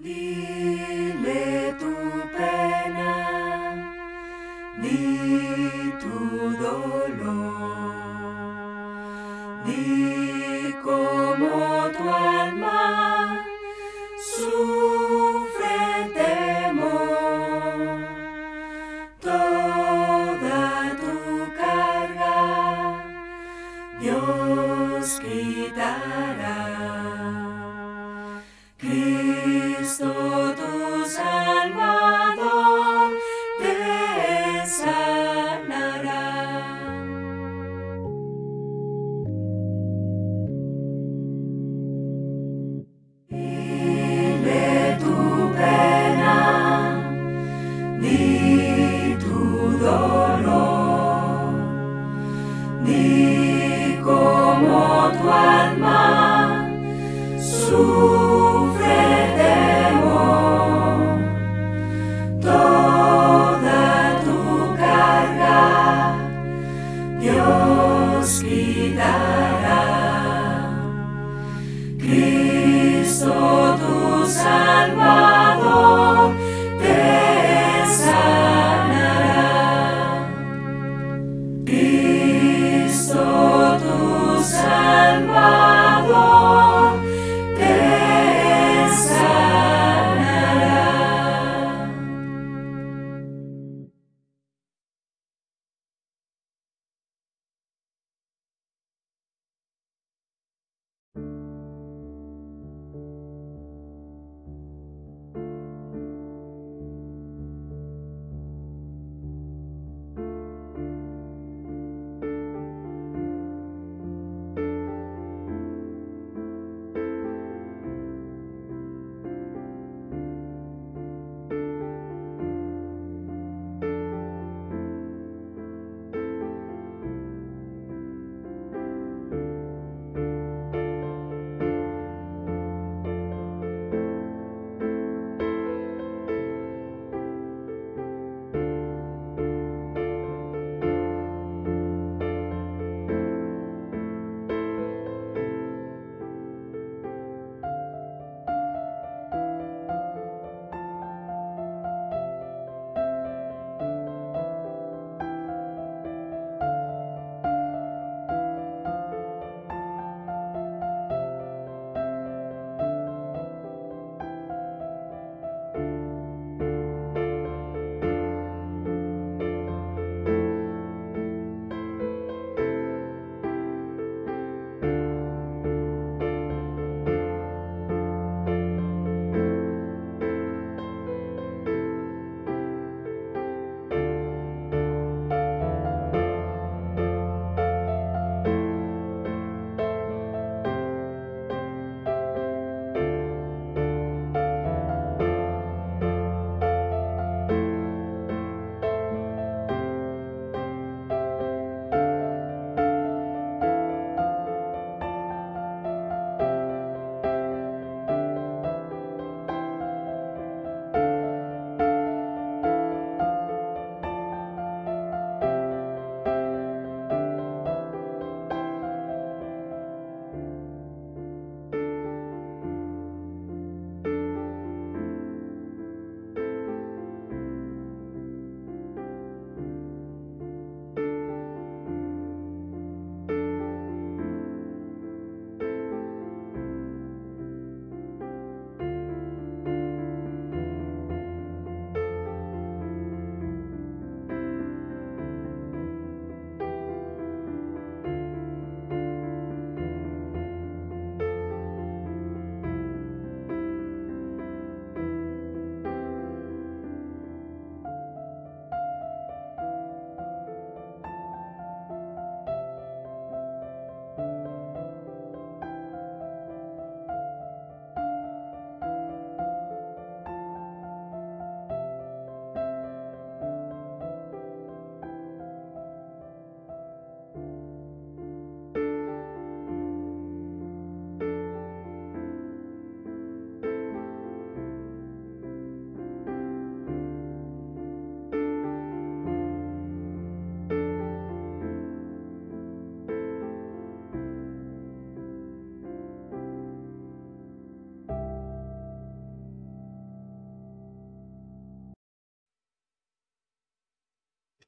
Dile tu pena, di tu dolor, di cómo tu alma sufre temor, toda tu carga Dios quitará. Cristo tu Salvador te sanará. Dile tu pena, di tu dolor, di cómo tu alma sufre temor, toda tu carga Dios quitará. Cristo tu Salvador te sanará. Cristo tu Salvador te sanará.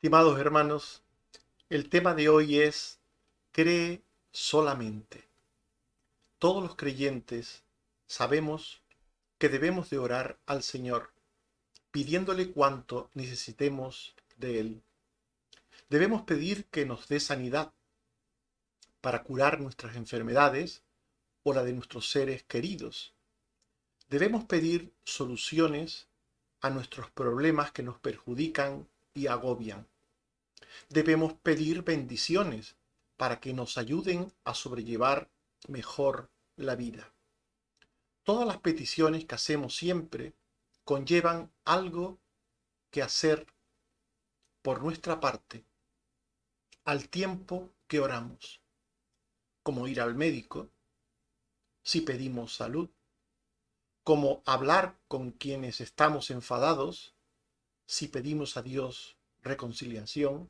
Estimados hermanos, el tema de hoy es cree solamente. Todos los creyentes sabemos que debemos de orar al Señor, pidiéndole cuanto necesitemos de Él. Debemos pedir que nos dé sanidad para curar nuestras enfermedades o la de nuestros seres queridos. Debemos pedir soluciones a nuestros problemas que nos perjudican y agobian. Debemos pedir bendiciones para que nos ayuden a sobrellevar mejor la vida. Todas las peticiones que hacemos siempre conllevan algo que hacer por nuestra parte al tiempo que oramos, como ir al médico, si pedimos salud, como hablar con quienes estamos enfadados, si pedimos a Dios reconciliación,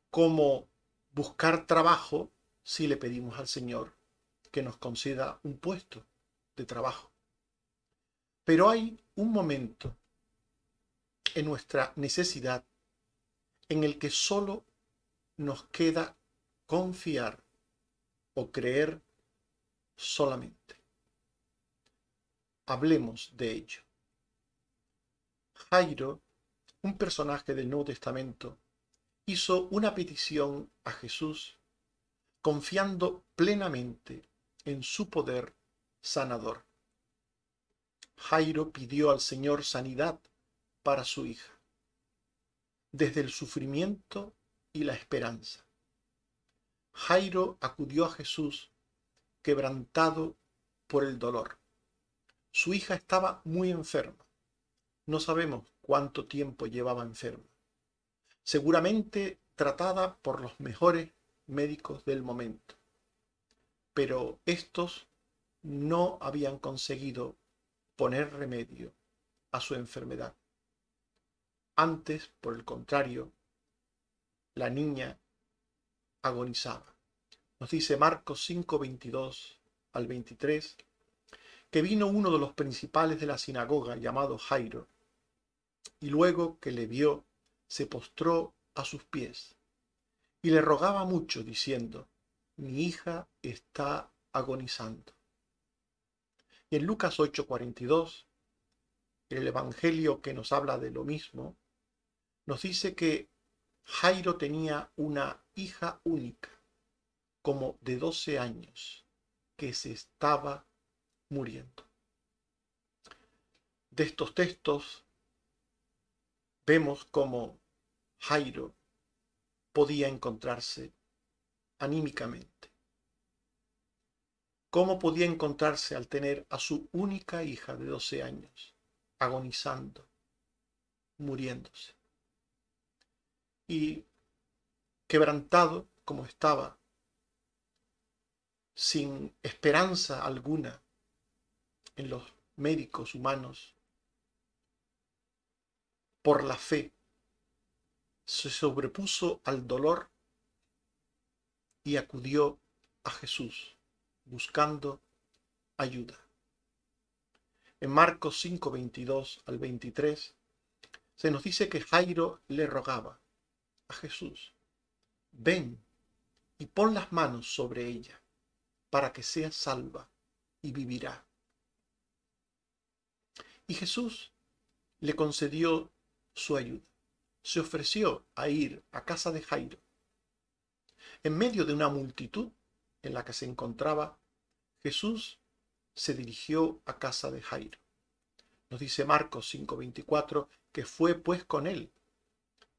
como buscar trabajo si le pedimos al Señor que nos conceda un puesto de trabajo. Pero hay un momento en nuestra necesidad en el que solo nos queda confiar o creer solamente. Hablemos de ello. Jairo, un personaje del Nuevo Testamento, hizo una petición a Jesús confiando plenamente en su poder sanador. Jairo pidió al Señor sanidad para su hija, desde el sufrimiento y la esperanza. Jairo acudió a Jesús quebrantado por el dolor. Su hija estaba muy enferma. No sabemos cuánto tiempo llevaba enferma. Seguramente tratada por los mejores médicos del momento. Pero estos no habían conseguido poner remedio a su enfermedad. Antes, por el contrario, la niña agonizaba. Nos dice Marcos 5, 22 al 23, que vino uno de los principales de la sinagoga llamado Jairo, y luego que le vio, se postró a sus pies, y le rogaba mucho, diciendo: mi hija está agonizando. Y en Lucas 8:42, el evangelio que nos habla de lo mismo, nos dice que Jairo tenía una hija única, como de 12 años, que se estaba muriendo. De estos textos vemos cómo Jairo podía encontrarse anímicamente. ¿Cómo podía encontrarse al tener a su única hija de 12 años agonizando, muriéndose? Y quebrantado como estaba, sin esperanza alguna en los médicos humanos, por la fe, se sobrepuso al dolor y acudió a Jesús buscando ayuda. En Marcos 5, 22 al 23, se nos dice que Jairo le rogaba a Jesús: ven y pon las manos sobre ella, para que sea salva y vivirá. Y Jesús le concedió su ayuda. Se ofreció a ir a casa de Jairo. En medio de una multitud en la que se encontraba, Jesús se dirigió a casa de Jairo. Nos dice Marcos 5:24 que fue pues con él,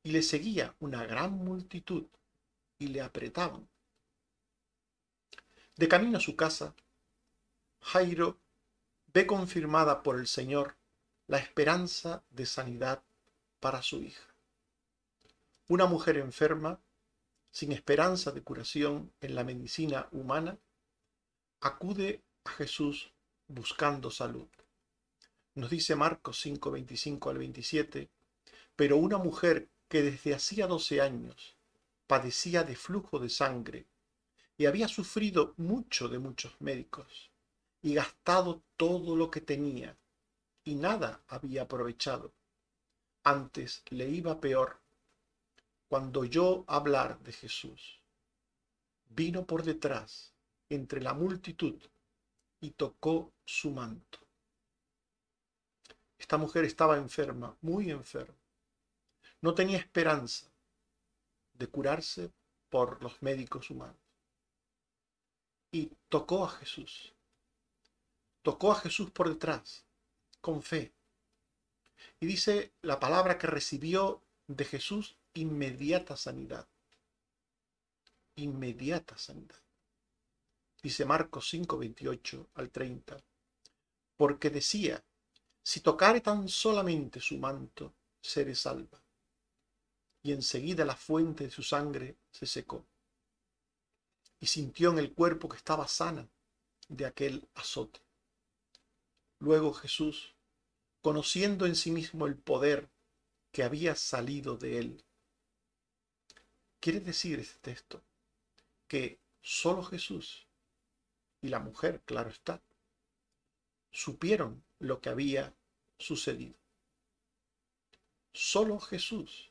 y le seguía una gran multitud, y le apretaban. De camino a su casa, Jairo ve confirmada por el Señor la esperanza de sanidad para su hija. Una mujer enferma, sin esperanza de curación en la medicina humana, acude a Jesús buscando salud. Nos dice Marcos 5, 25 al 27, pero una mujer que desde hacía 12 años padecía de flujo de sangre y había sufrido mucho de muchos médicos y gastado todo lo que tenía y nada había aprovechado, antes le iba peor, cuando oyó hablar de Jesús, vino por detrás, entre la multitud, y tocó su manto. Esta mujer estaba enferma, muy enferma. No tenía esperanza de curarse por los médicos humanos. Y tocó a Jesús. Tocó a Jesús por detrás, con fe. Y dice la palabra que recibió de Jesús inmediata sanidad. Inmediata sanidad. Dice Marcos 5, 28 al 30. Porque decía, si tocare tan solamente su manto, seré salva. Y enseguida la fuente de su sangre se secó. Y sintió en el cuerpo que estaba sana de aquel azote. Luego Jesús, conociendo en sí mismo el poder que había salido de él. Quiere decir este texto que solo Jesús y la mujer, claro está, supieron lo que había sucedido. Solo Jesús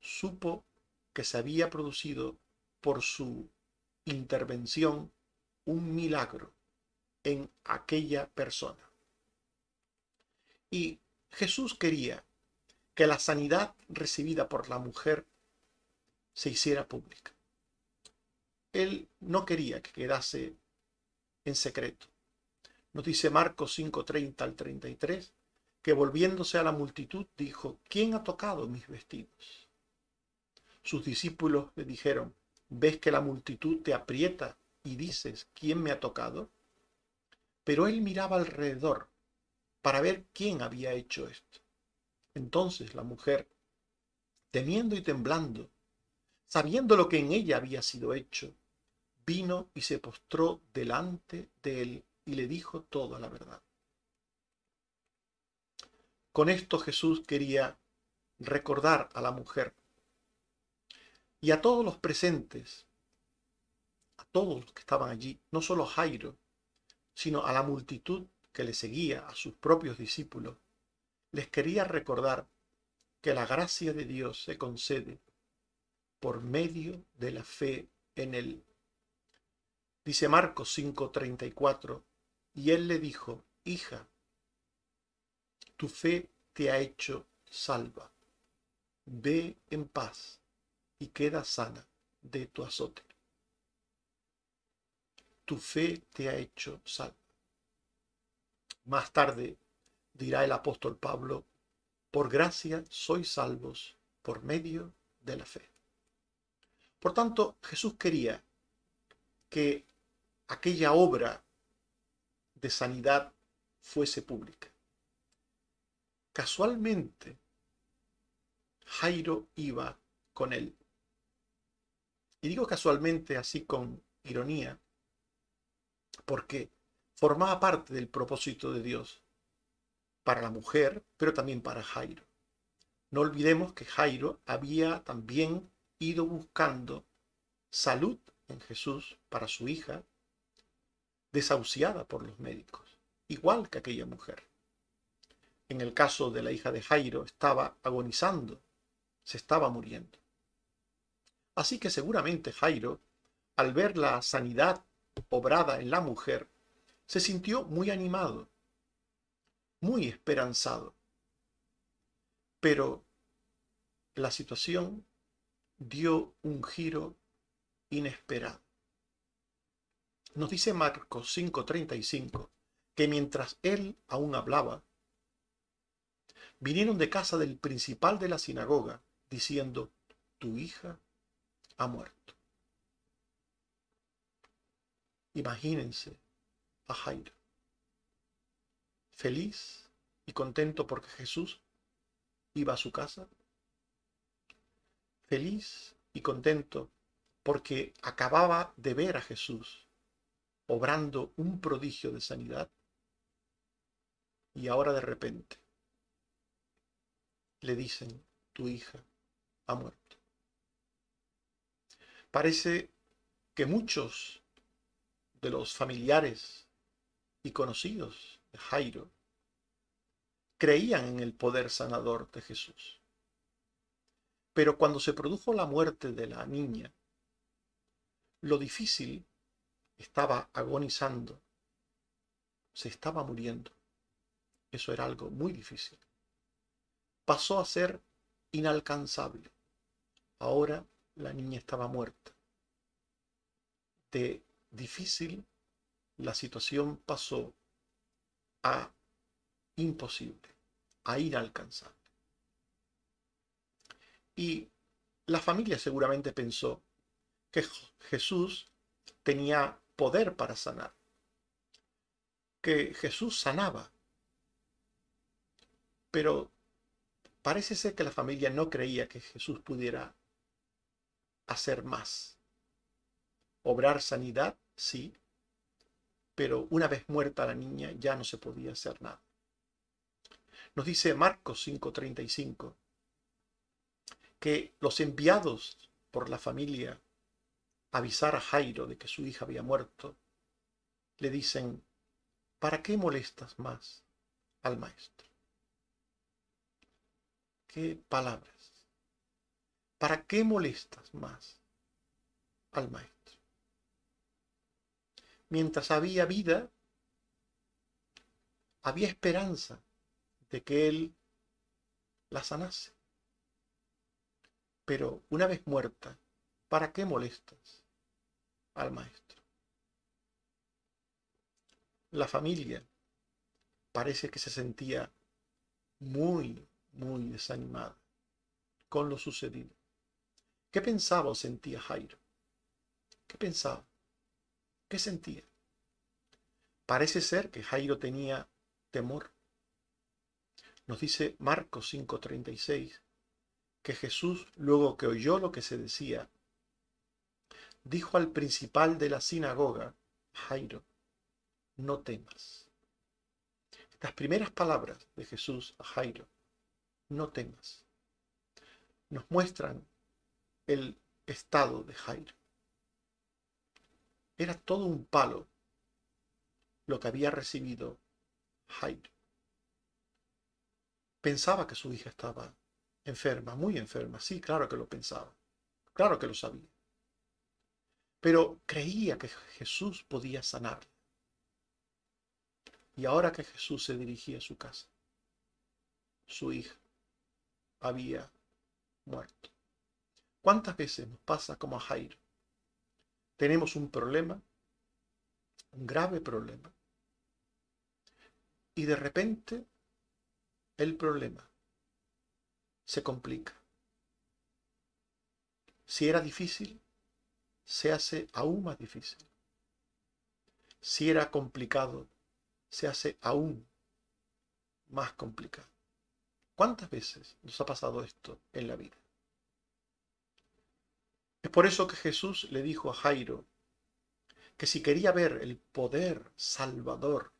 supo que se había producido por su intervención un milagro en aquella persona. Y Jesús quería que la sanidad recibida por la mujer se hiciera pública. Él no quería que quedase en secreto. Nos dice Marcos 5:30 al 33, que volviéndose a la multitud dijo, ¿quién ha tocado mis vestidos? Sus discípulos le dijeron, ¿ves que la multitud te aprieta y dices, ¿quién me ha tocado? Pero él miraba alrededor para ver quién había hecho esto. Entonces la mujer, temiendo y temblando, sabiendo lo que en ella había sido hecho, vino y se postró delante de él y le dijo toda la verdad. Con esto Jesús quería recordar a la mujer y a todos los presentes, a todos los que estaban allí, no solo a Jairo, sino a la multitud que le seguía, a sus propios discípulos, les quería recordar que la gracia de Dios se concede por medio de la fe en él. Dice Marcos 5:34, y él le dijo, hija, tu fe te ha hecho salva. Ve en paz y queda sana de tu azote. Tu fe te ha hecho salva. Más tarde dirá el apóstol Pablo, por gracia sois salvos por medio de la fe. Por tanto, Jesús quería que aquella obra de sanidad fuese pública. Casualmente, Jairo iba con él. Y digo casualmente así con ironía, porque formaba parte del propósito de Dios para la mujer, pero también para Jairo. No olvidemos que Jairo había también ido buscando salud en Jesús para su hija, desahuciada por los médicos, igual que aquella mujer. En el caso de la hija de Jairo, estaba agonizando, se estaba muriendo. Así que seguramente Jairo, al ver la sanidad obrada en la mujer, se sintió muy animado, muy esperanzado. Pero la situación dio un giro inesperado. Nos dice Marcos 5:35 que mientras él aún hablaba, vinieron de casa del principal de la sinagoga diciendo, tu hija ha muerto. Imagínense a Jairo, feliz y contento porque Jesús iba a su casa, feliz y contento porque acababa de ver a Jesús obrando un prodigio de sanidad, y ahora de repente le dicen, tu hija ha muerto. Parece que muchos de los familiares y conocidos de Jairo creían en el poder sanador de Jesús. Pero cuando se produjo la muerte de la niña, lo difícil, estaba agonizando, se estaba muriendo. Eso era algo muy difícil. Pasó a ser inalcanzable. Ahora la niña estaba muerta. De difícil, la situación pasó a imposible, a inalcanzable. Y la familia seguramente pensó que Jesús tenía poder para sanar, que Jesús sanaba, pero parece ser que la familia no creía que Jesús pudiera hacer más. Obrar sanidad, sí, pero una vez muerta la niña ya no se podía hacer nada. Nos dice Marcos 5:35 que los enviados por la familia a avisar a Jairo de que su hija había muerto, le dicen: ¿para qué molestas más al maestro? ¿Qué palabras? ¿Para qué molestas más al maestro? Mientras había vida, había esperanza de que él la sanase. Pero una vez muerta, ¿para qué molestas al maestro? La familia parece que se sentía muy, muy desanimada con lo sucedido. ¿Qué pensaba o sentía Jairo? ¿Qué pensaba? ¿Qué sentía? Parece ser que Jairo tenía temor. Nos dice Marcos 5:36 que Jesús, luego que oyó lo que se decía, dijo al principal de la sinagoga: Jairo, no temas. Las primeras palabras de Jesús a Jairo, no temas, nos muestran el estado de Jairo. Era todo un palo lo que había recibido Jairo. Pensaba que su hija estaba enferma, muy enferma. Sí, claro que lo pensaba. Claro que lo sabía. Pero creía que Jesús podía sanarla. Y ahora que Jesús se dirigía a su casa, su hija había muerto. ¿Cuántas veces nos pasa como a Jairo? Tenemos un problema, un grave problema, y de repente el problema se complica. Si era difícil, se hace aún más difícil. Si era complicado, se hace aún más complicado. ¿Cuántas veces nos ha pasado esto en la vida? Es por eso que Jesús le dijo a Jairo que si quería ver el poder salvador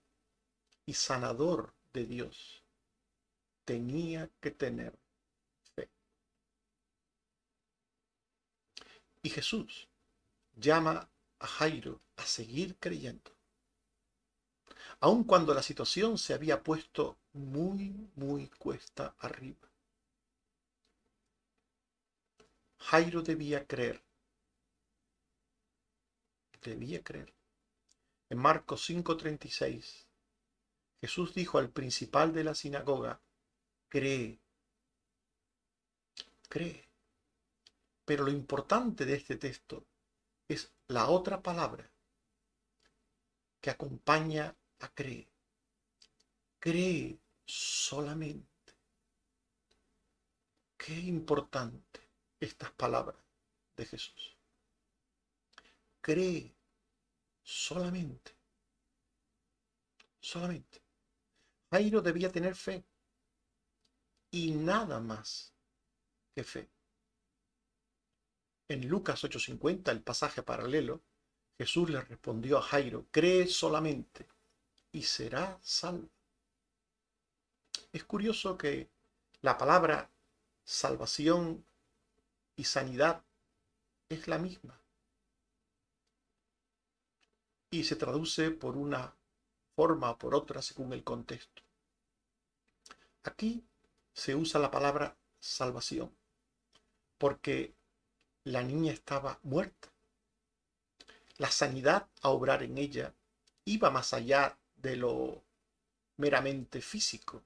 y sanador de Dios, tenía que tener fe. Y Jesús llama a Jairo a seguir creyendo, aun cuando la situación se había puesto muy, muy cuesta arriba. Jairo debía creer. Debía creer. En Marcos 5:36, Jesús dijo al principal de la sinagoga: cree, cree. Pero lo importante de este texto es la otra palabra que acompaña a cree. Cree solamente. Qué importante estas palabras de Jesús. Cree solamente. Solamente. Jairo debía tener fe y nada más que fe. En Lucas 8:50, el pasaje paralelo, Jesús le respondió a Jairo: cree solamente y será salvo. Es curioso que la palabra salvación y sanidad es la misma y se traduce por una forma o por otra según el contexto. Aquí se usa la palabra salvación, porque la niña estaba muerta. La sanidad a obrar en ella iba más allá de lo meramente físico.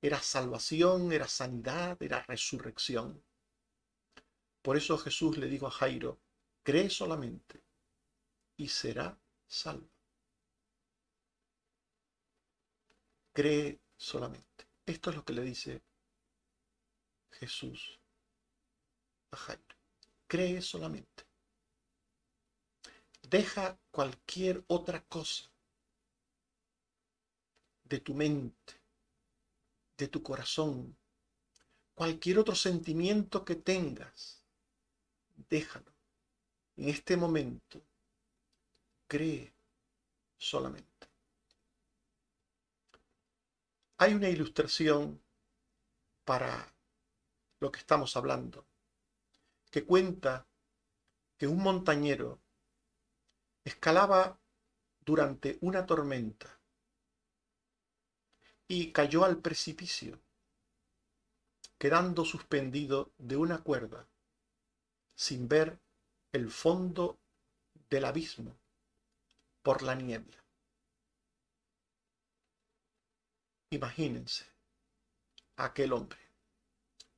Era salvación, era sanidad, era resurrección. Por eso Jesús le dijo a Jairo, cree solamente y será salvo. Cree solamente. Esto es lo que le dice Jesús a Jairo. Cree solamente. Deja cualquier otra cosa de tu mente, de tu corazón, cualquier otro sentimiento que tengas, déjalo. En este momento, cree solamente. Hay una ilustración para lo que estamos hablando, que cuenta que un montañero escalaba durante una tormenta y cayó al precipicio, quedando suspendido de una cuerda, sin ver el fondo del abismo por la niebla. Imagínense a aquel hombre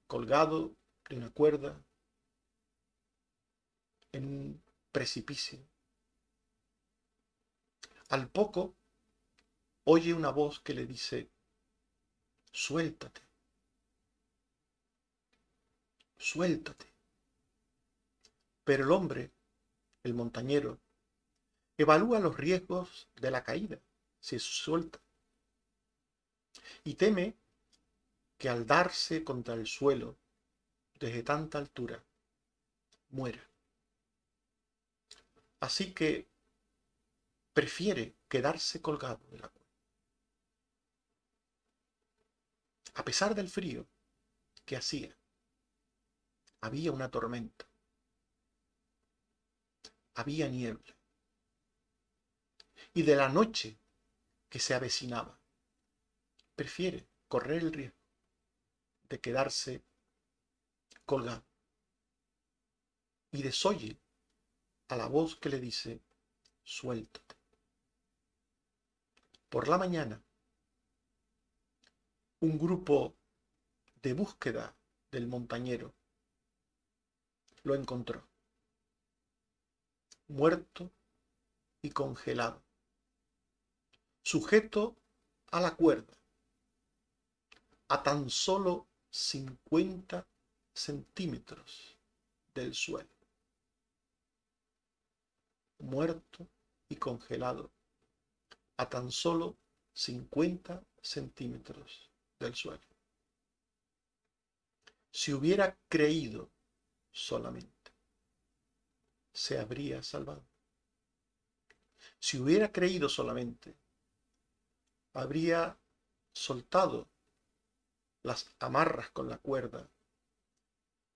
colgado de una cuerda en un precipicio. Al poco oye una voz que le dice, suéltate, suéltate. Pero el hombre, el montañero, evalúa los riesgos de la caída si se suelta y teme que al darse contra el suelo desde tanta altura muera. Así que prefiere quedarse colgado de la cuerda. A pesar del frío que hacía, había una tormenta, había niebla, y de la noche que se avecinaba, prefiere correr el riesgo de quedarse colgado y desoye a la voz que le dice, suéltate. Por la mañana, un grupo de búsqueda del montañero lo encontró, muerto y congelado, sujeto a la cuerda, a tan solo 50 centímetros del suelo. Muerto y congelado a tan solo 50 centímetros del suelo. Si hubiera creído solamente, se habría salvado. Si hubiera creído solamente, habría soltado las amarras con la cuerda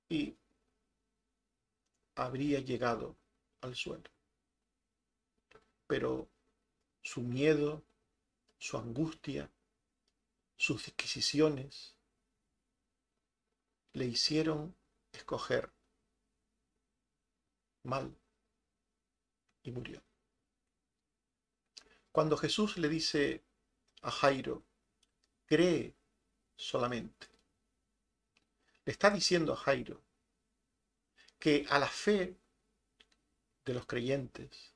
y habría llegado al suelo. Pero su miedo, su angustia, sus disquisiciones le hicieron escoger mal y murió. Cuando Jesús le dice a Jairo, cree solamente, le está diciendo a Jairo que a la fe de los creyentes,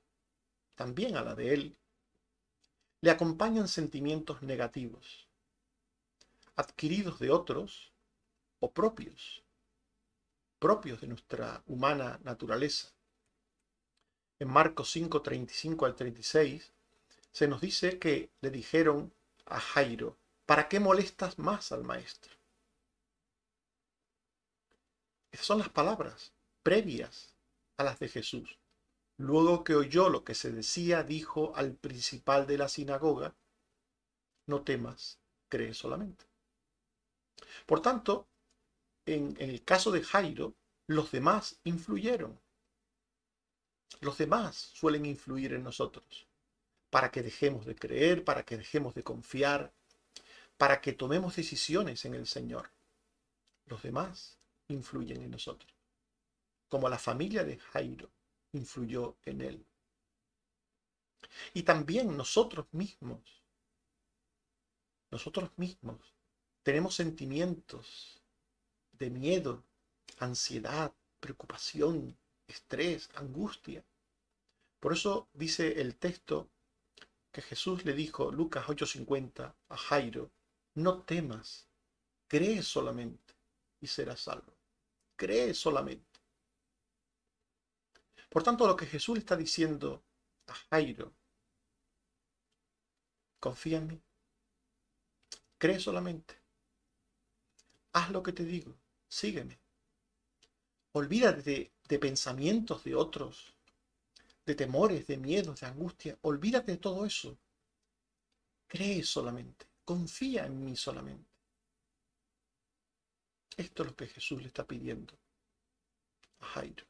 también a la de él, le acompañan sentimientos negativos, adquiridos de otros o propios de nuestra humana naturaleza. En Marcos 5, 35 al 36, se nos dice que le dijeron a Jairo, ¿para qué molestas más al maestro? Esas son las palabras previas a las de Jesús. Luego que oyó lo que se decía, dijo al principal de la sinagoga, no temas, cree solamente. Por tanto, en el caso de Jairo, los demás influyeron. Los demás suelen influir en nosotros para que dejemos de creer, para que dejemos de confiar, para que tomemos decisiones en el Señor. Los demás influyen en nosotros. como la familia de Jairo influyó en él. Y también nosotros mismos tenemos sentimientos de miedo, ansiedad, preocupación, estrés, angustia. Por eso dice el texto que Jesús le dijo, Lucas 8:50, a Jairo, no temas, cree solamente y serás salvo. Cree solamente. Por tanto, lo que Jesús le está diciendo a Jairo, confía en mí, cree solamente, haz lo que te digo, sígueme. Olvídate de pensamientos de otros, de temores, de miedos, de angustia. Olvídate de todo eso. Cree solamente, confía en mí solamente. Esto es lo que Jesús le está pidiendo a Jairo.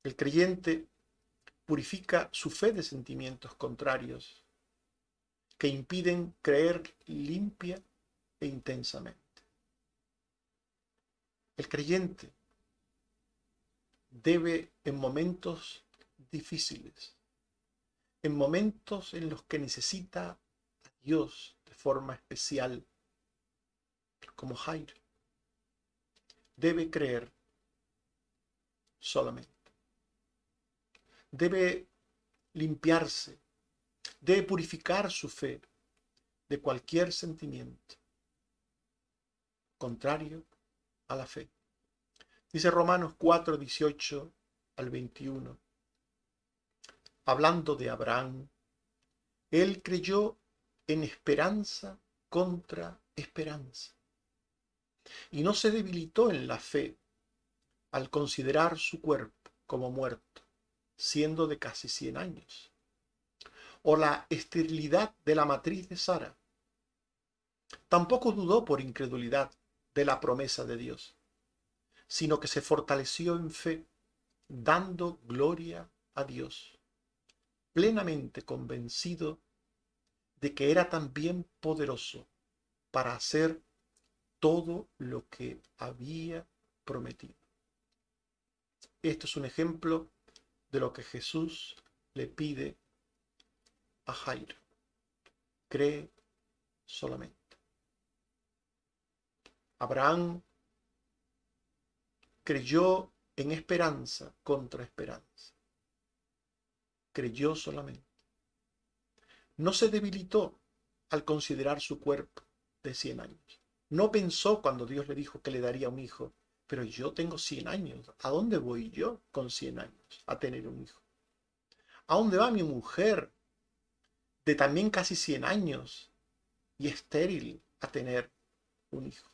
El creyente purifica su fe de sentimientos contrarios que impiden creer limpia e intensamente. El creyente debe, en momentos difíciles, en momentos en los que necesita a Dios de forma especial, como Jairo, debe creer solamente. Debe limpiarse, debe purificar su fe de cualquier sentimiento contrario a la fe. Dice Romanos 4:18 al 21, hablando de Abraham, él creyó en esperanza contra esperanza y no se debilitó en la fe al considerar su cuerpo como muerto, siendo de casi 100 años, o la esterilidad de la matriz de Sara. Tampoco dudó por incredulidad de la promesa de Dios, sino que se fortaleció en fe, dando gloria a Dios, plenamente convencido de que era también poderoso para hacer todo lo que había prometido. Esto es un ejemplo de lo que Jesús le pide a Jairo. Cree solamente. Abraham creyó en esperanza contra esperanza. Creyó solamente. No se debilitó al considerar su cuerpo de 100 años. No pensó cuando Dios le dijo que le daría un hijo, pero yo tengo 100 años. ¿A dónde voy yo con 100 años a tener un hijo? ¿A dónde va mi mujer de también casi 100 años y estéril a tener un hijo?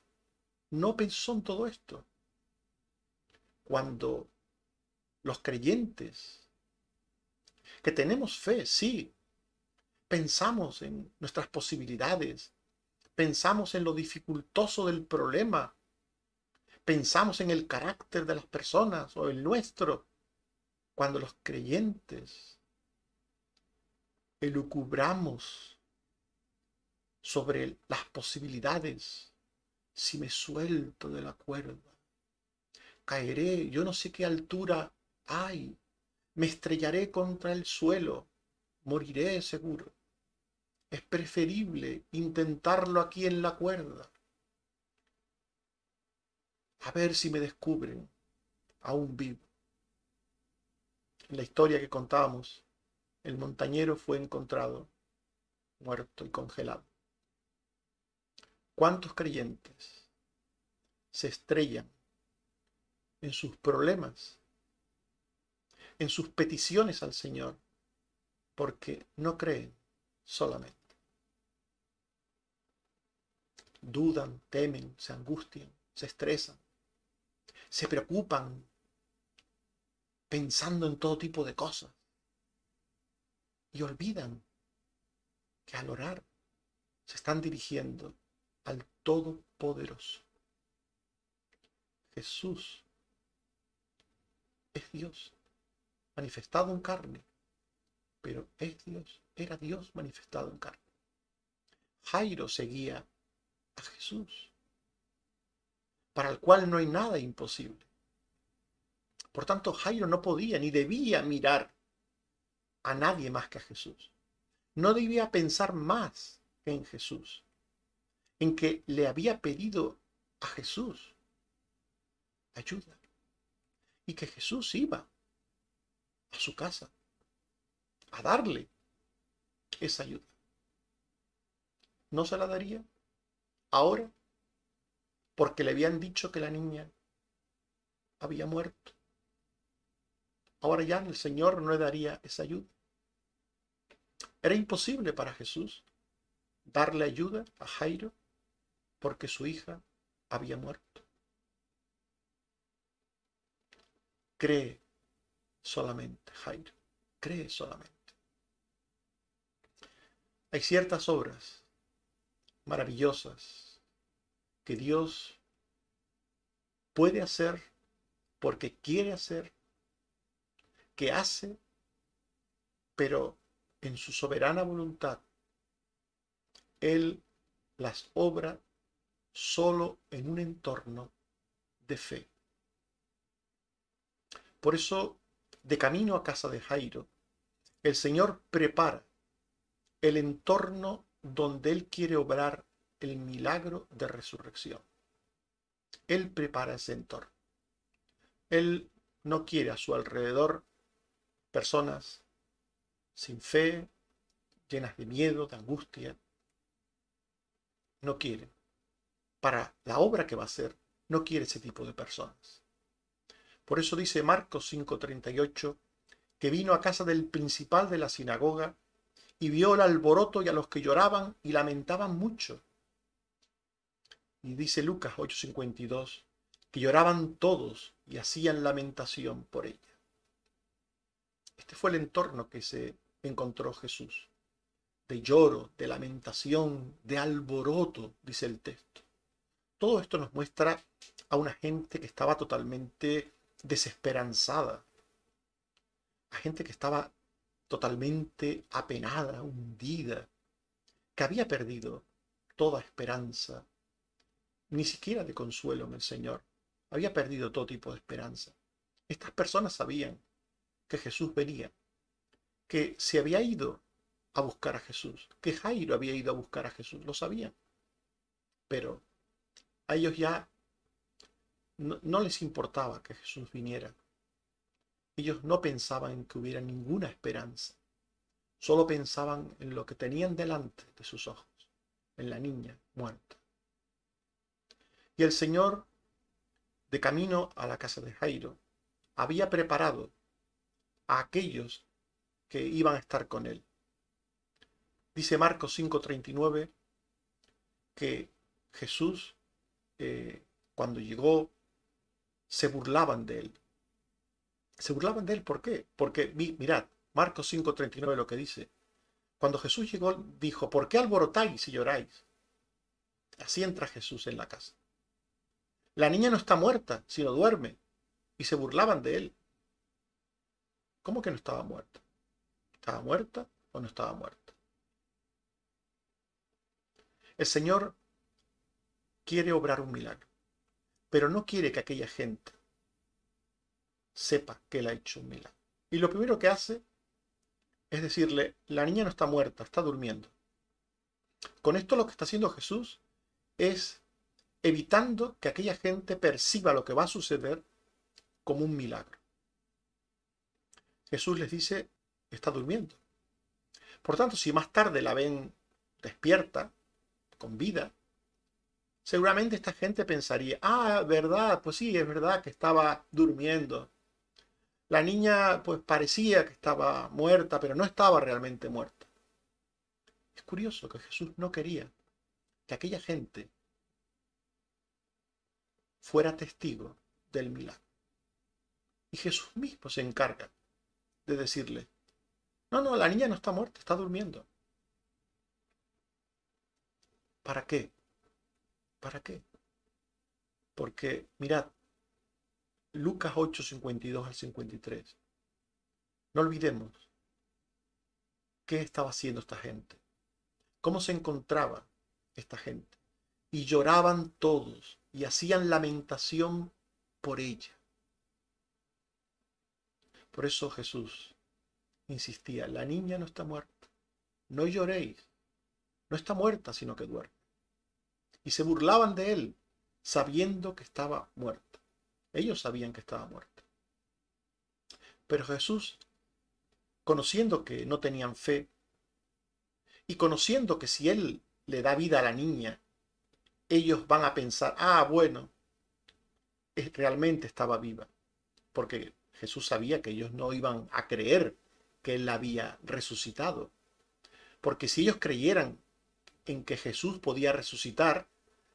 No pensó en todo esto. Cuando los creyentes que tenemos fe, sí, pensamos en nuestras posibilidades, pensamos en lo dificultoso del problema, pensamos en el carácter de las personas o el nuestro. Cuando los creyentes elucubramos sobre las posibilidades, si me suelto de la cuerda, caeré, yo no sé qué altura hay, me estrellaré contra el suelo, moriré seguro. Es preferible intentarlo aquí en la cuerda. A ver si me descubren aún vivo. En la historia que contábamos, el montañero fue encontrado muerto y congelado. ¿Cuántos creyentes se estrellan en sus problemas, en sus peticiones al Señor, porque no creen solamente? Dudan, temen, se angustian, se estresan, se preocupan, pensando en todo tipo de cosas, y olvidan que al orar se están dirigiendo al Todopoderoso. Jesús es Dios manifestado en carne, pero es Dios, era Dios manifestado en carne. Jairo seguía a Jesús, para el cual no hay nada imposible. Por tanto, Jairo no podía ni debía mirar a nadie más que a Jesús. No debía pensar más que en Jesús, en que le había pedido a Jesús ayuda y que Jesús iba a su casa a darle esa ayuda. ¿No se la daría ahora porque le habían dicho que la niña había muerto? Ahora ya el Señor no le daría esa ayuda. Era imposible para Jesús darle ayuda a Jairo porque su hija había muerto. Cree solamente, Jairo, cree solamente. Hay ciertas obras maravillosas que Dios puede hacer porque quiere hacer, que hace, pero en su soberana voluntad, Él las obra solo en un entorno de fe. Por eso, de camino a casa de Jairo, el Señor prepara el entorno donde Él quiere obrar el milagro de resurrección. Él prepara ese entorno. Él no quiere a su alrededor personas sin fe, llenas de miedo, de angustia. No quiere. Para la obra que va a hacer, no quiere ese tipo de personas. Por eso dice Marcos 5:38 que vino a casa del principal de la sinagoga y vio el alboroto y a los que lloraban y lamentaban mucho. Y dice Lucas 8:52 que lloraban todos y hacían lamentación por ella. Este fue el entorno que se encontró Jesús, de lloro, de lamentación, de alboroto, dice el texto. Todo esto nos muestra a una gente que estaba totalmente desesperanzada, a gente que estaba totalmente apenada, hundida, que había perdido toda esperanza, ni siquiera de consuelo en el Señor, había perdido todo tipo de esperanza. Estas personas sabían que Jesús venía, que se había ido a buscar a Jesús, que Jairo había ido a buscar a Jesús, lo sabían, pero a ellos ya no les importaba que Jesús viniera. Ellos no pensaban en que hubiera ninguna esperanza. Solo pensaban en lo que tenían delante de sus ojos, en la niña muerta. Y el Señor, de camino a la casa de Jairo, había preparado a aquellos que iban a estar con él. Dice Marcos 5:39 que Jesús, cuando llegó, se burlaban de él. Se burlaban de él, ¿por qué? Porque, mirad, Marcos 5:39 lo que dice. Cuando Jesús llegó, dijo, ¿por qué alborotáis y lloráis? Así entra Jesús en la casa. La niña no está muerta, sino duerme. Y se burlaban de él. ¿Cómo que no estaba muerta? ¿Estaba muerta o no estaba muerta? El Señor quiere obrar un milagro, pero no quiere que aquella gente sepa que Él ha hecho un milagro. Y lo primero que hace es decirle, la niña no está muerta, está durmiendo. Con esto lo que está haciendo Jesús es evitando que aquella gente perciba lo que va a suceder como un milagro. Jesús les dice, está durmiendo. Por tanto, si más tarde la ven despierta, con vida, seguramente esta gente pensaría, verdad, pues sí, es verdad que estaba durmiendo. La niña pues parecía que estaba muerta, pero no estaba realmente muerta. Es curioso que Jesús no quería que aquella gente fuera testigo del milagro. Y Jesús mismo se encarga de decirle, no, la niña no está muerta, está durmiendo. ¿Para qué? ¿Para qué? Porque, mirad, Lucas 8, 52 al 53. No olvidemos qué estaba haciendo esta gente, cómo se encontraba esta gente. Y lloraban todos y hacían lamentación por ella. Por eso Jesús insistía, la niña no está muerta, no lloréis, no está muerta, sino que duerme. Y se burlaban de él, sabiendo que estaba muerta. Ellos sabían que estaba muerta. Pero Jesús, conociendo que no tenían fe, y conociendo que si él le da vida a la niña, ellos van a pensar, ah, bueno, realmente estaba viva. Porque Jesús sabía que ellos no iban a creer que él la había resucitado. Porque si ellos creyeran en que Jesús podía resucitar,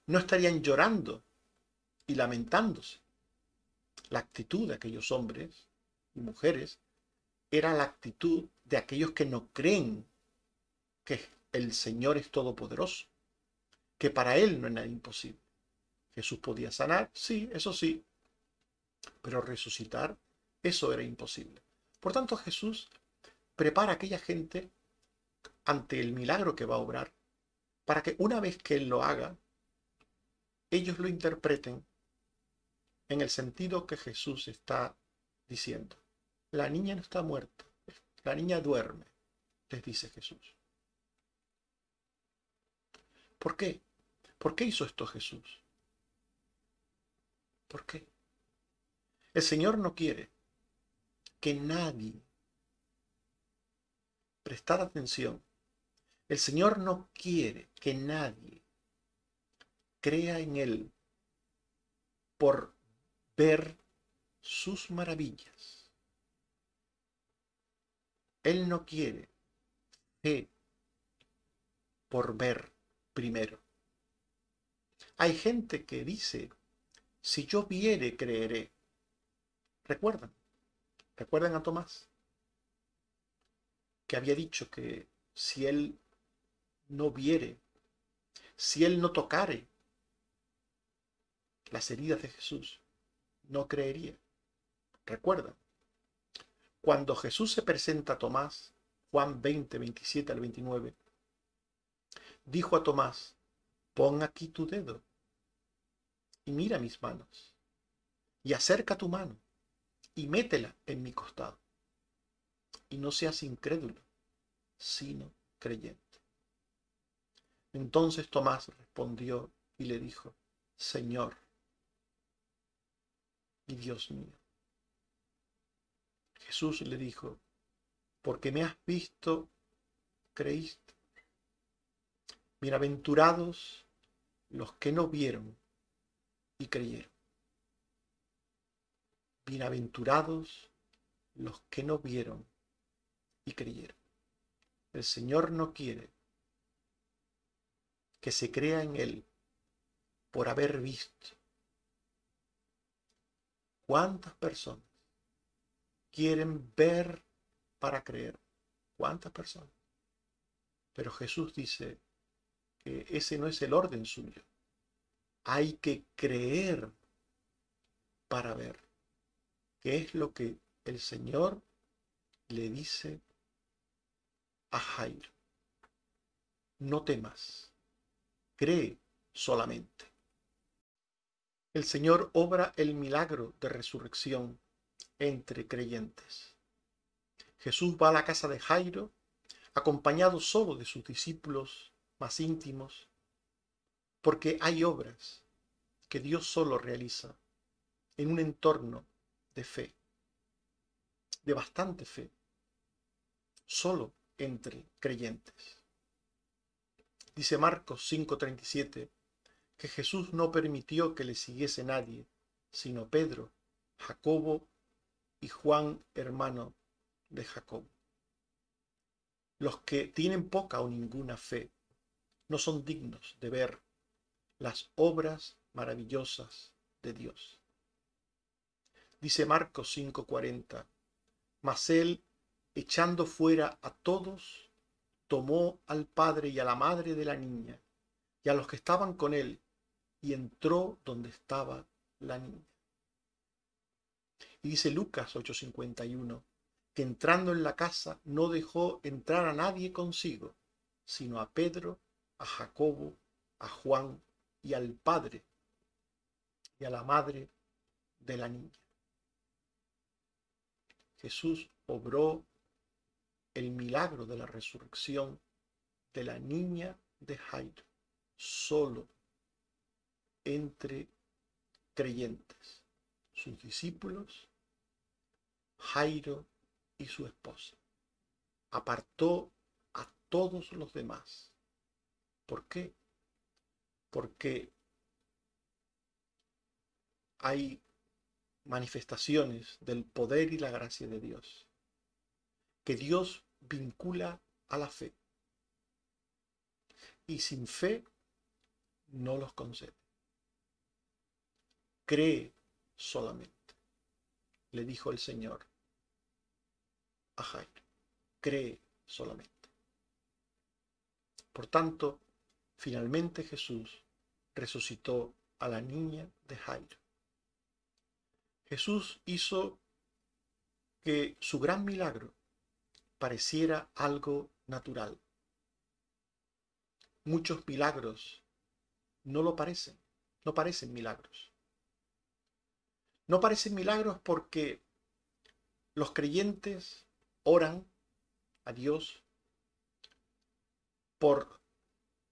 no estarían llorando y lamentándose. La actitud de aquellos hombres y mujeres era la actitud de aquellos que no creen que el Señor es todopoderoso, que para él no es nada imposible. Jesús podía sanar, sí, eso sí, pero resucitar, eso era imposible. Por tanto, Jesús prepara a aquella gente ante el milagro que va a obrar, para que una vez que él lo haga, ellos lo interpreten en el sentido que Jesús está diciendo. La niña no está muerta, la niña duerme, les dice Jesús. ¿Por qué? ¿Por qué hizo esto Jesús? ¿Por qué? El Señor no quiere que nadie, prestad atención, el Señor no quiere que nadie crea en Él por ver sus maravillas. Él no quiere fe por ver primero. Hay gente que dice, si yo viere, creeré. ¿Recuerdan a Tomás? Que había dicho que si él no viere, si él no tocare las heridas de Jesús, no creería. ¿Recuerdan? Cuando Jesús se presenta a Tomás, Juan 20, 27 al 29, dijo a Tomás, pon aquí tu dedo y mira mis manos, y acerca tu mano y métela en mi costado, y no seas incrédulo, sino creyente. Entonces Tomás respondió y le dijo, Señor y Dios mío. Jesús le dijo, porque me has visto, creíste. Bienaventurados los que no vieron y creyeron. Bienaventurados los que no vieron y creyeron. El Señor no quiere que se crea en Él por haber visto. ¿Cuántas personas quieren ver para creer? ¿Cuántas personas? Pero Jesús dice que ese no es el orden suyo. Hay que creer para ver. ¿Qué es lo que el Señor le dice a Jairo? No temas, cree solamente. El Señor obra el milagro de resurrección entre creyentes. Jesús va a la casa de Jairo, acompañado solo de sus discípulos más íntimos, porque hay obras que Dios solo realiza en un entorno de fe, de bastante fe, solo entre creyentes. Dice Marcos 5:37 que Jesús no permitió que le siguiese nadie, sino Pedro, Jacobo y Juan, hermano de Jacobo. Los que tienen poca o ninguna fe no son dignos de ver las obras maravillosas de Dios. Dice Marcos 5:40, mas él, echando fuera a todos, tomó al padre y a la madre de la niña y a los que estaban con él, y entró donde estaba la niña. Y dice Lucas 8:51, que entrando en la casa no dejó entrar a nadie consigo, sino a Pedro, a Jacobo, a Juan y al padre y a la madre de la niña. Jesús obró el milagro de la resurrección de la niña de Jairo, solo entre creyentes, sus discípulos, Jairo y su esposa. Apartó a todos los demás. ¿Por qué? Porque hay manifestaciones del poder y la gracia de Dios, que Dios vincula a la fe, y sin fe no los concede. Cree solamente, le dijo el Señor a Jairo, cree solamente. Por tanto, finalmente Jesús resucitó a la niña de Jairo. Jesús hizo que su gran milagro pareciera algo natural. Muchos milagros no lo parecen, no parecen milagros. No parecen milagros porque los creyentes oran a Dios por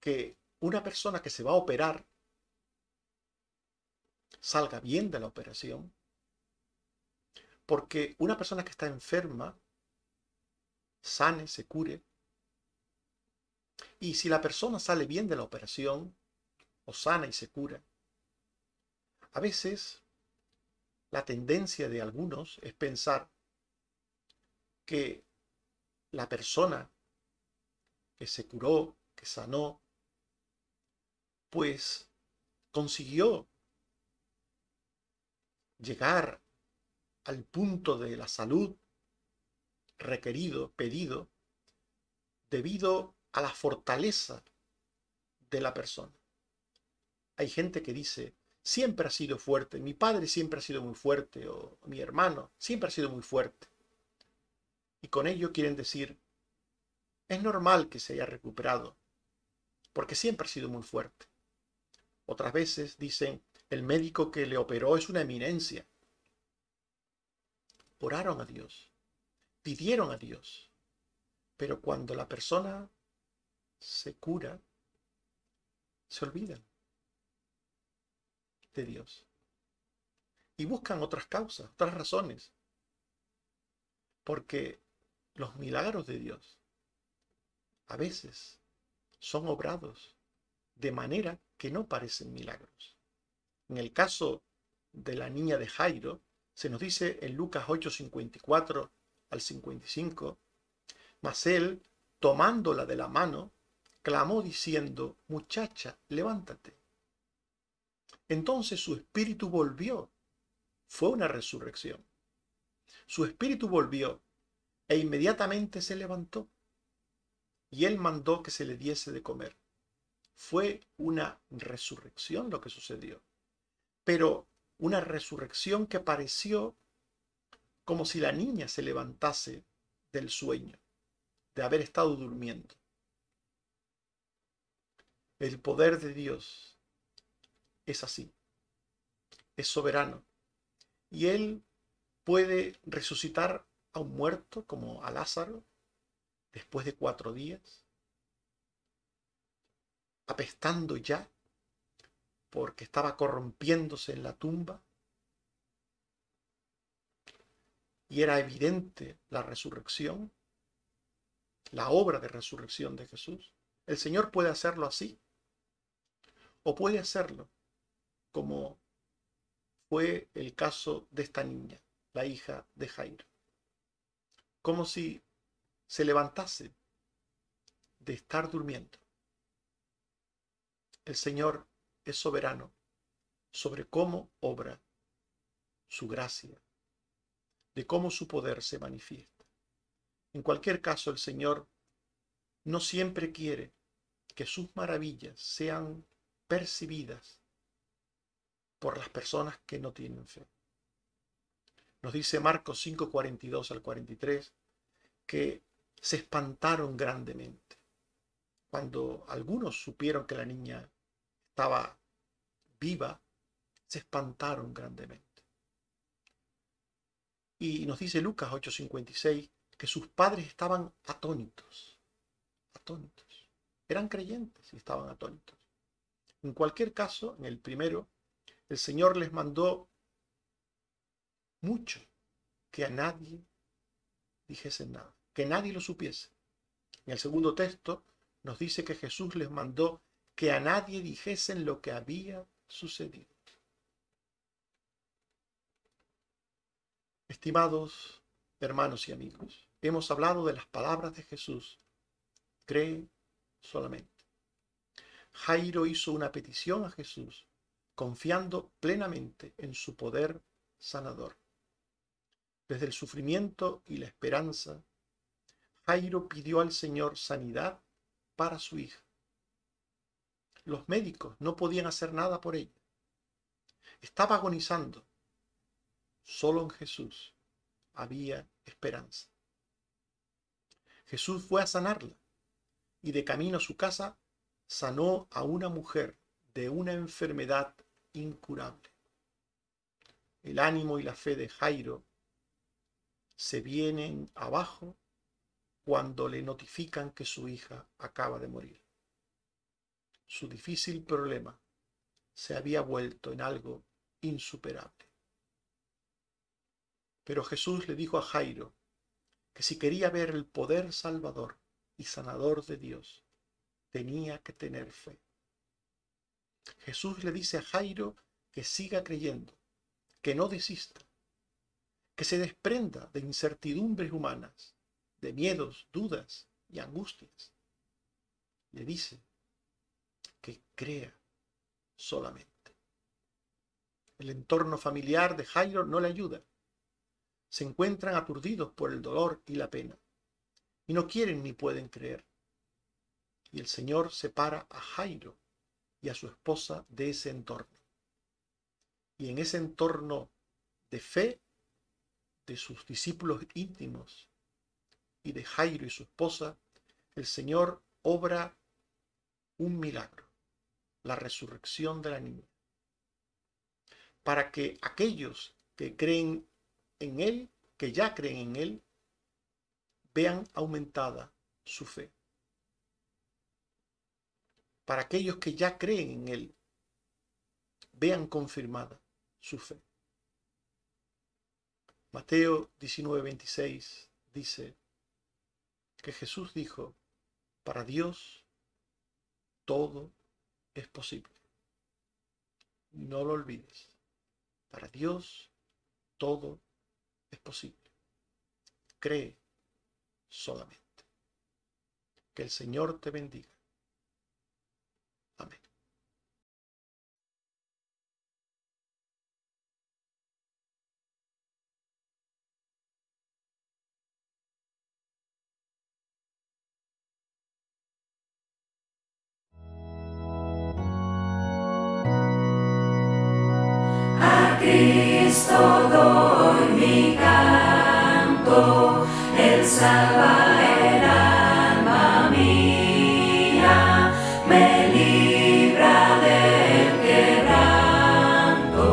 que una persona que se va a operar salga bien de la operación, porque una persona que está enferma sane, se cure, y si la persona sale bien de la operación, o sana y se cura, a veces la tendencia de algunos es pensar que la persona que se curó, que sanó, pues consiguió llegar al punto de la salud requerido, pedido, debido a la fortaleza de la persona. Hay gente que dice, siempre ha sido fuerte, mi padre siempre ha sido muy fuerte, o mi hermano siempre ha sido muy fuerte. Y con ello quieren decir, es normal que se haya recuperado, porque siempre ha sido muy fuerte. Otras veces dicen, el médico que le operó es una eminencia. Oraron a Dios, pidieron a Dios, pero cuando la persona se cura, se olvidan de Dios y buscan otras causas, otras razones, porque los milagros de Dios a veces son obrados de manera que no parecen milagros. En el caso de la niña de Jairo, se nos dice en Lucas 8:54 al 55, mas él, tomándola de la mano, clamó diciendo, muchacha, levántate. Entonces su espíritu volvió. Fue una resurrección. Su espíritu volvió e inmediatamente se levantó. Y él mandó que se le diese de comer. Fue una resurrección lo que sucedió. Pero una resurrección que pareció como si la niña se levantase del sueño, de haber estado durmiendo. El poder de Dios es así, es soberano. Y Él puede resucitar a un muerto como a Lázaro después de 4 días, apestando ya porque estaba corrompiéndose en la tumba. Y era evidente la resurrección, la obra de resurrección de Jesús. El Señor puede hacerlo así, o puede hacerlo como fue el caso de esta niña, la hija de Jairo. Como si se levantase de estar durmiendo. El Señor es soberano sobre cómo obra su gracia, de cómo su poder se manifiesta. En cualquier caso, el Señor no siempre quiere que sus maravillas sean percibidas por las personas que no tienen fe. Nos dice Marcos 5:42 al 43 que se espantaron grandemente cuando algunos supieron que la niña estaba viva, se espantaron grandemente. Y nos dice Lucas 8:56 que sus padres estaban atónitos. Atónitos. Eran creyentes y estaban atónitos. En cualquier caso, en el primero, el Señor les mandó mucho, que a nadie dijesen nada, que nadie lo supiese. En el segundo texto nos dice que Jesús les mandó que a nadie dijesen lo que había sucedido. Estimados hermanos y amigos, hemos hablado de las palabras de Jesús. Cree solamente. Jairo hizo una petición a Jesús, confiando plenamente en su poder sanador. Desde el sufrimiento y la esperanza, Jairo pidió al Señor sanidad para su hija. Los médicos no podían hacer nada por ella. Estaba agonizando. Solo en Jesús había esperanza. Jesús fue a sanarla y de camino a su casa sanó a una mujer de una enfermedad incurable. El ánimo y la fe de Jairo se vienen abajo cuando le notifican que su hija acaba de morir. Su difícil problema se había vuelto en algo insuperable. Pero Jesús le dijo a Jairo que si quería ver el poder salvador y sanador de Dios, tenía que tener fe. Jesús le dice a Jairo que siga creyendo, que no desista, que se desprenda de incertidumbres humanas, de miedos, dudas y angustias. Le dice que crea solamente. El entorno familiar de Jairo no le ayuda. Se encuentran aturdidos por el dolor y la pena, y no quieren ni pueden creer. Y el Señor separa a Jairo y a su esposa de ese entorno. Y en ese entorno de fe de sus discípulos íntimos y de Jairo y su esposa, el Señor obra un milagro, la resurrección de la niña, para que aquellos que creen en Él, que ya creen en Él, vean aumentada su fe. Para aquellos que ya creen en Él, vean confirmada su fe. Mateo 19:26 dice que Jesús dijo, para Dios todo es posible. No lo olvides. Para Dios todo es posible. Cree solamente. Que el Señor te bendiga. Amén. A Cristo doy mi canto, Él salva el alma mía, me libra del quebranto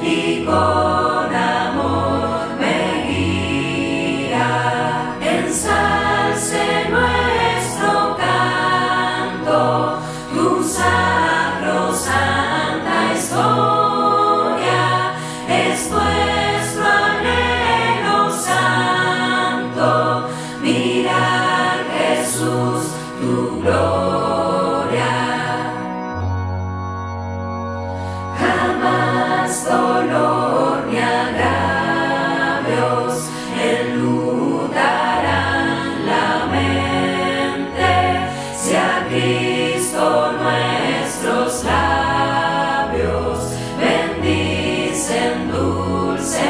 y con amor me guía. Ensalce nuestro canto, tu sacrosanta historia. Es nuestro anhelo santo, mirar Jesús tu gloria. Jamás dolor ni agravios enludarán la mente, si a Cristo nuestros labios bendicen dulcemente.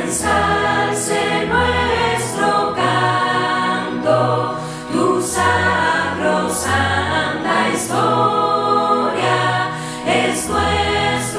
Ensalce nuestro canto, tu sacrosanta historia. Es nuestro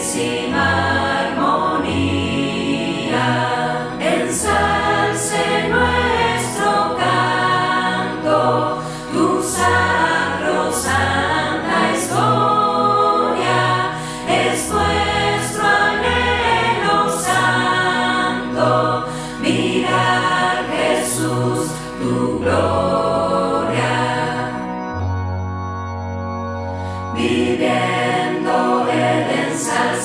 décima armonía, ensalce nuestro canto, tu sacrosanta historia, es nuestro anhelo santo, mirar Jesús tu gloria. Viviendo el ensalzarte,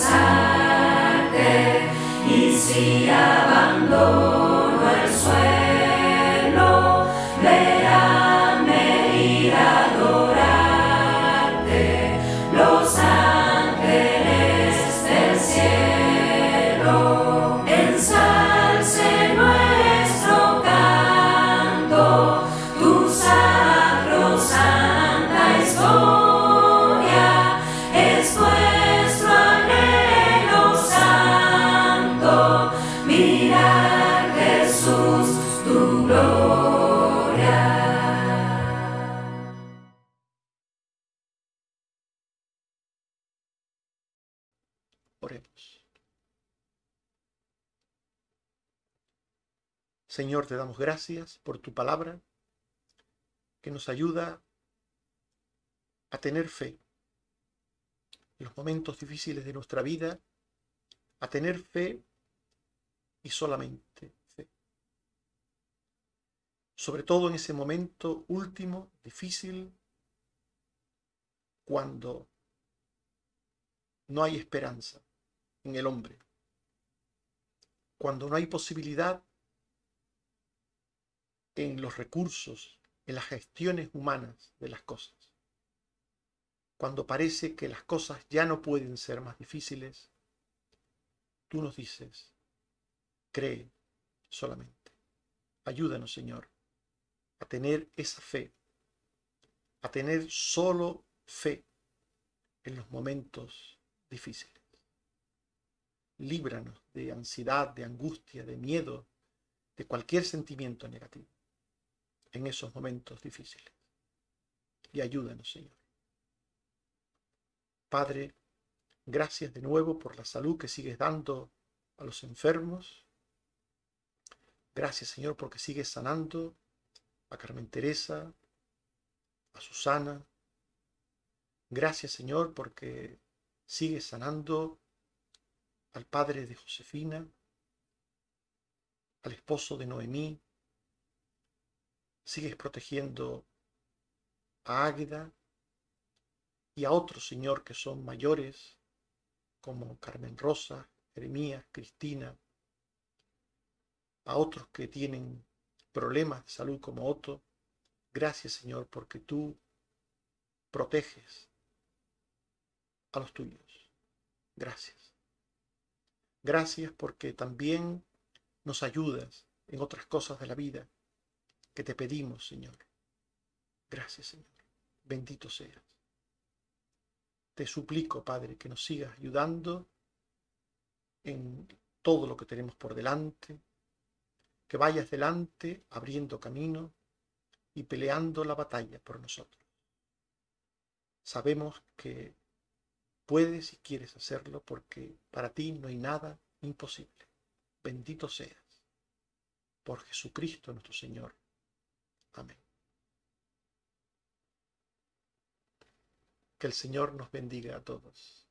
y si abandono el suelo, veránme ir a adorarte los ángeles del cielo. Ensalce nuestro canto, tu sacrosanta historia, es nuestro anhelo santo, mirar Jesús tu gloria. Oremos. Señor, te damos gracias por tu palabra que nos ayuda a tener fe en los momentos difíciles de nuestra vida, a tener fe y solamente fe. Sobre todo en ese momento último, difícil, cuando no hay esperanza en el hombre, cuando no hay posibilidad en los recursos, en las gestiones humanas de las cosas, cuando parece que las cosas ya no pueden ser más difíciles, tú nos dices, cree solamente. Ayúdanos, Señor, a tener esa fe, a tener solo fe en los momentos difíciles. Líbranos de ansiedad, de angustia, de miedo, de cualquier sentimiento negativo en esos momentos difíciles. Y ayúdanos, Señor. Padre, gracias de nuevo por la salud que sigues dando a los enfermos. Gracias, Señor, porque sigues sanando a Carmen Teresa, a Susana. Gracias, Señor, porque sigues sanando al padre de Josefina, al esposo de Noemí. Sigues protegiendo a Águeda y a otros, Señor, que son mayores, como Carmen Rosa, Jeremías, Cristina, a otros que tienen problemas de salud como Otto. Gracias, Señor, porque tú proteges a los tuyos. Gracias. Gracias porque también nos ayudas en otras cosas de la vida que te pedimos, Señor. Gracias, Señor. Bendito seas. Te suplico, Padre, que nos sigas ayudando en todo lo que tenemos por delante, que vayas delante abriendo camino y peleando la batalla por nosotros. Sabemos que puedes y quieres hacerlo porque para ti no hay nada imposible. Bendito seas. Por Jesucristo nuestro Señor. Amén. Que el Señor nos bendiga a todos.